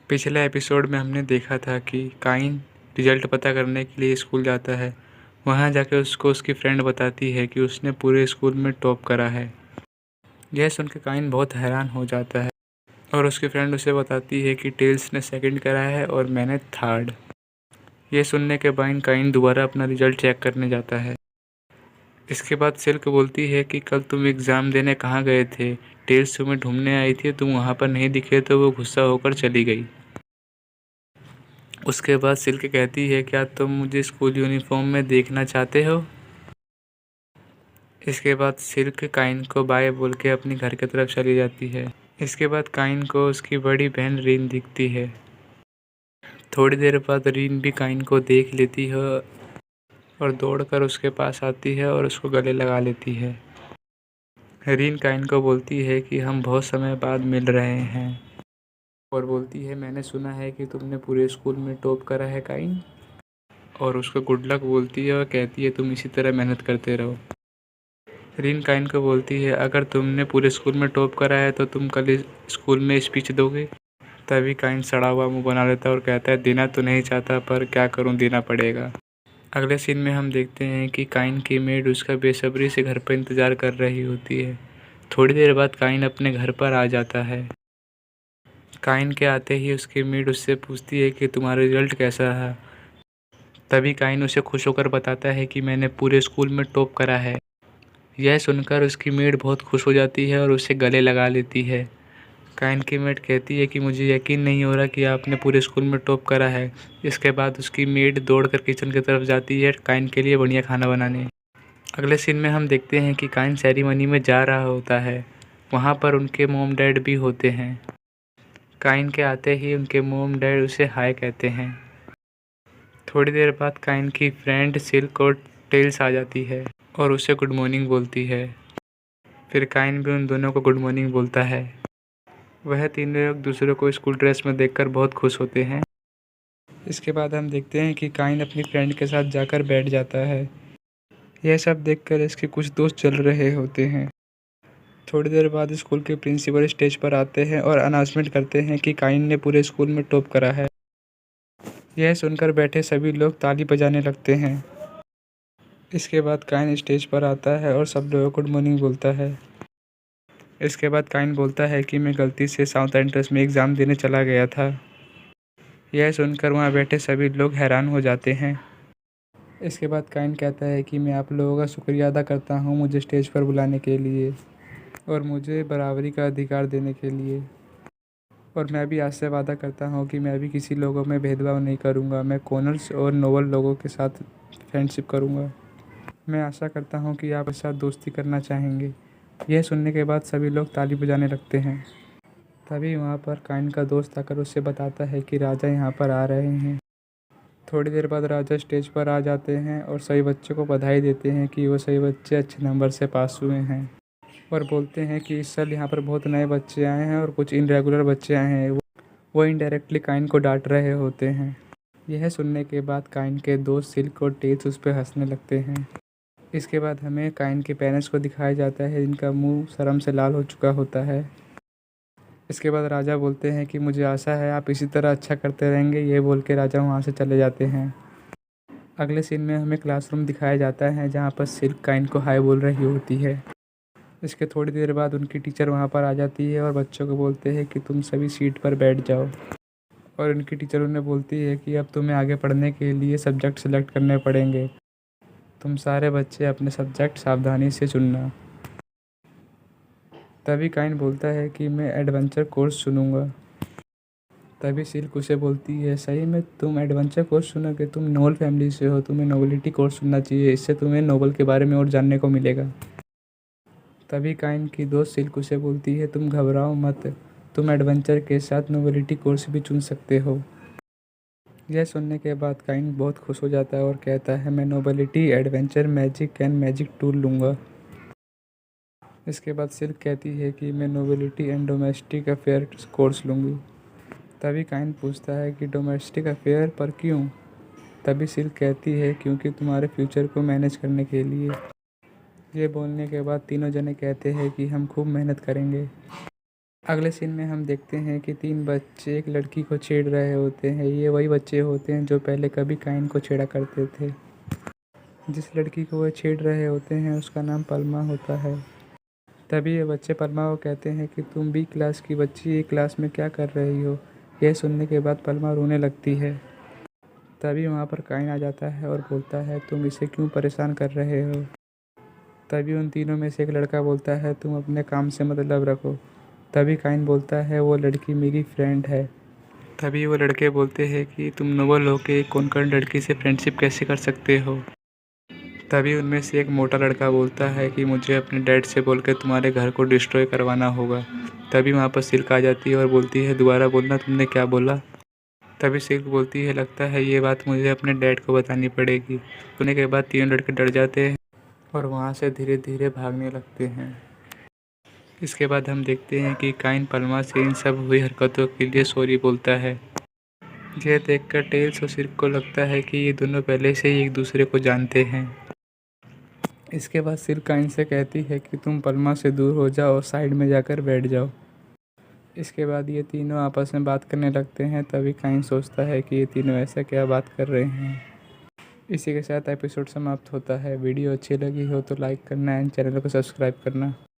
पिछले एपिसोड में हमने देखा था कि काइन रिजल्ट पता करने के लिए स्कूल जाता है। वहाँ जाकर उसको उसकी फ्रेंड बताती है कि उसने पूरे स्कूल में टॉप करा है। यह सुनकर काइन बहुत हैरान हो जाता है और उसकी फ्रेंड उसे बताती है कि टेल्स ने सेकंड करा है और मैंने थर्ड। यह सुनने के बाद काइन दोबारा अपना रिजल्ट चेक करने जाता है। इसके बाद सिल्क बोलती है कि कल तुम एग्ज़ाम देने कहाँ गए थे? टेल्स तुम्हें ढूंढने आई थी, तुम वहाँ पर नहीं दिखे तो वो गुस्सा होकर चली गई। उसके बाद सिल्क कहती है, क्या तुम मुझे स्कूल यूनिफॉर्म में देखना चाहते हो? इसके बाद सिल्क काइन को बाय बोल के अपने घर की तरफ चली जाती है। इसके बाद काइन को उसकी बड़ी बहन रीन दिखती है। थोड़ी देर बाद रीन भी काइन को देख लेती है और दौड़कर उसके पास आती है और उसको गले लगा लेती है। रीन काइन को बोलती है कि हम बहुत समय बाद मिल रहे हैं और बोलती है, मैंने सुना है कि तुमने पूरे स्कूल में टॉप करा है काइन। और उसको गुड लक बोलती है और कहती है, तुम इसी तरह मेहनत करते रहो। रीन काइन को बोलती है, अगर तुमने पूरे स्कूल में टॉप करा है तो तुम कल स्कूल में स्पीच दोगे? तभी काइन सड़ा हुआ मुंह बना लेता है और कहता है, देना तो नहीं चाहता पर क्या करूं, देना पड़ेगा। अगले सीन में हम देखते हैं कि काइन की मेड उसका बेसब्री से घर पर इंतज़ार कर रही होती है। थोड़ी देर बाद काइन अपने घर पर आ जाता है। काइन के आते ही उसकी मेड उससे पूछती है कि तुम्हारा रिजल्ट कैसा रहा। तभी काइन उसे खुश होकर बताता है कि मैंने पूरे स्कूल में टॉप करा है। यह सुनकर उसकी मेड बहुत खुश हो जाती है और उसे गले लगा लेती है। काइन की मेड कहती है कि मुझे यकीन नहीं हो रहा कि आपने पूरे स्कूल में टॉप करा है। इसके बाद उसकी मेड दौड़कर किचन की तरफ जाती है काइन के लिए बढ़िया खाना बनाने। अगले सीन में हम देखते हैं कि काइन सेरेमनी में जा रहा होता है। वहाँ पर उनके मॉम डैड भी होते हैं। काइन के आते ही उनके मॉम डैड उसे हाय कहते हैं। थोड़ी देर बाद काइन की फ्रेंड सिल्क और टेल्स आ जाती है और उसे गुड मॉर्निंग बोलती है। फिर काइन भी उन दोनों को गुड मॉर्निंग बोलता है। वह तीनों लोग दूसरों को स्कूल ड्रेस में देखकर बहुत खुश होते हैं। इसके बाद हम देखते हैं कि काइन अपनी फ्रेंड के साथ जाकर बैठ जाता है। यह सब देखकर इसके कुछ दोस्त चल रहे होते हैं। थोड़ी देर बाद स्कूल के प्रिंसिपल स्टेज पर आते हैं और अनाउंसमेंट करते हैं कि काइन ने पूरे स्कूल में टॉप करा है। यह सुनकर बैठे सभी लोग ताली बजाने लगते हैं। इसके बाद काइन स्टेज पर आता है और सब लोगों को गुड मॉर्निंग बोलता है। इसके बाद काइन बोलता है कि मैं गलती से साउथ एंट्रेंस में एग्ज़ाम देने चला गया था। यह सुनकर वहाँ बैठे सभी लोग हैरान हो जाते हैं। इसके बाद काइन कहता है कि मैं आप लोगों का शुक्रिया अदा करता हूँ मुझे स्टेज पर बुलाने के लिए और मुझे बराबरी का अधिकार देने के लिए। और मैं भी आज से वादा करता हूँ कि मैं भी किसी लोगों में भेदभाव नहीं करूँगा। मैं कॉमर्स और नोबल लोगों के साथ फ्रेंडशिप करूँगा। मैं आशा करता हूँ कि आप इस साथ दोस्ती करना चाहेंगे। यह सुनने के बाद सभी लोग ताली बजाने लगते हैं। तभी वहाँ पर काइन का दोस्त आकर उससे बताता है कि राजा यहाँ पर आ रहे हैं। थोड़ी देर बाद राजा स्टेज पर आ जाते हैं और सभी बच्चों को बधाई देते हैं कि वो सभी बच्चे अच्छे नंबर से पास हुए हैं और बोलते हैं कि इस साल यहाँ पर बहुत नए बच्चे आए हैं और कुछ इनरेगुलर बच्चे आए हैं। वो इनडायरेक्टली काइन को डांट रहे होते हैं। यह सुनने के बाद काइन के दोस्त सिल्क और टेल्स उस पर हंसने लगते हैं। इसके बाद हमें काइन के पेरेंट्स को दिखाया जाता है जिनका मुंह शर्म से लाल हो चुका होता है। इसके बाद राजा बोलते हैं कि मुझे आशा है आप इसी तरह अच्छा करते रहेंगे। ये बोल के राजा वहाँ से चले जाते हैं। अगले सीन में हमें क्लासरूम दिखाया जाता है जहाँ पर सिल्क काइन को हाय बोल रही होती है। इसके थोड़ी देर बाद उनकी टीचर वहाँ पर आ जाती है और बच्चों को बोलते हैं कि तुम सभी सीट पर बैठ जाओ। और उनकी टीचर उन्हें बोलती है कि अब तुम्हें आगे पढ़ने के लिए सब्जेक्ट सेलेक्ट करने पड़ेंगे। तुम सारे बच्चे अपने सब्जेक्ट सावधानी से चुनना। तभी काइन बोलता है कि मैं एडवेंचर कोर्स चुनूँगा। तभी सिल्क उसे बोलती है, सही में तुम एडवेंचर कोर्स चुनोगे? तुम नोबल फैमिली से हो, तुम्हें नोबिलिटी कोर्स चुनना चाहिए। इससे तुम्हें नोबल के बारे में और जानने को मिलेगा। तभी काइन की दोस्त सिल्क उसे बोलती है, तुम घबराओ मत, तुम एडवेंचर के साथ नोबिलिटी कोर्स भी चुन सकते हो। यह सुनने के बाद काइन बहुत खुश हो जाता है और कहता है, मैं nobility, adventure, magic and magic tool लूँगा। इसके बाद सिल्क कहती है कि मैं nobility and domestic affair course लूँगी। तभी काइन पूछता है कि डोमेस्टिक अफेयर पर क्यों? तभी सिल्क कहती है, क्योंकि तुम्हारे फ्यूचर को मैनेज करने के लिए। ये बोलने के बाद तीनों जने कहते हैं कि हम खूब मेहनत करेंगे। अगले सीन में हम देखते हैं कि 3 बच्चे एक लड़की को छेड़ रहे होते हैं। ये वही बच्चे होते हैं जो पहले कभी काइन को छेड़ा करते थे। जिस लड़की को वो छेड़ रहे होते हैं उसका नाम पल्मा होता है। तभी ये बच्चे पल्मा को कहते हैं कि तुम बी क्लास की बच्ची ए क्लास में क्या कर रही हो। यह सुनने के बाद पल्मा रोने लगती है। तभी वहाँ पर काइन आ जाता है और बोलता है तुम इसे क्यों परेशान कर रहे हो। तभी उन तीनों में से एक लड़का बोलता है तुम अपने काम से मतलब रखो। तभी काइन बोलता है वो लड़की मेरी फ्रेंड है। तभी वो लड़के बोलते हैं कि तुम नोबल हो के कौन कौन लड़की से फ्रेंडशिप कैसे कर सकते हो। तभी उनमें से एक मोटा लड़का बोलता है कि मुझे अपने डैड से बोल के तुम्हारे घर को डिस्ट्रॉय करवाना होगा। तभी वहाँ पर सिल्क आ जाती है और बोलती है दोबारा बोलना तुमने क्या बोला। तभी सिल्क बोलती है लगता है ये बात मुझे अपने डैड को बतानी पड़ेगी। सुनने के बाद तीनों लड़के डर जाते हैं और वहाँ से धीरे धीरे भागने लगते हैं। इसके बाद हम देखते हैं कि काइन पल्मा से इन सब हुई हरकतों के लिए सॉरी बोलता है। यह देखकर टेल्स और सिल्क को लगता है कि ये दोनों पहले से ही एक दूसरे को जानते हैं। इसके बाद सिल्क काइन से कहती है कि तुम पल्मा से दूर हो जाओ और साइड में जाकर बैठ जाओ। इसके बाद ये तीनों आपस में बात करने लगते हैं। तभी काइन सोचता है कि ये तीनों ऐसा क्या बात कर रहे हैं। इसी के साथ एपिसोड समाप्त होता है। वीडियो अच्छी लगी हो तो लाइक करना एंड चैनल को सब्सक्राइब करना।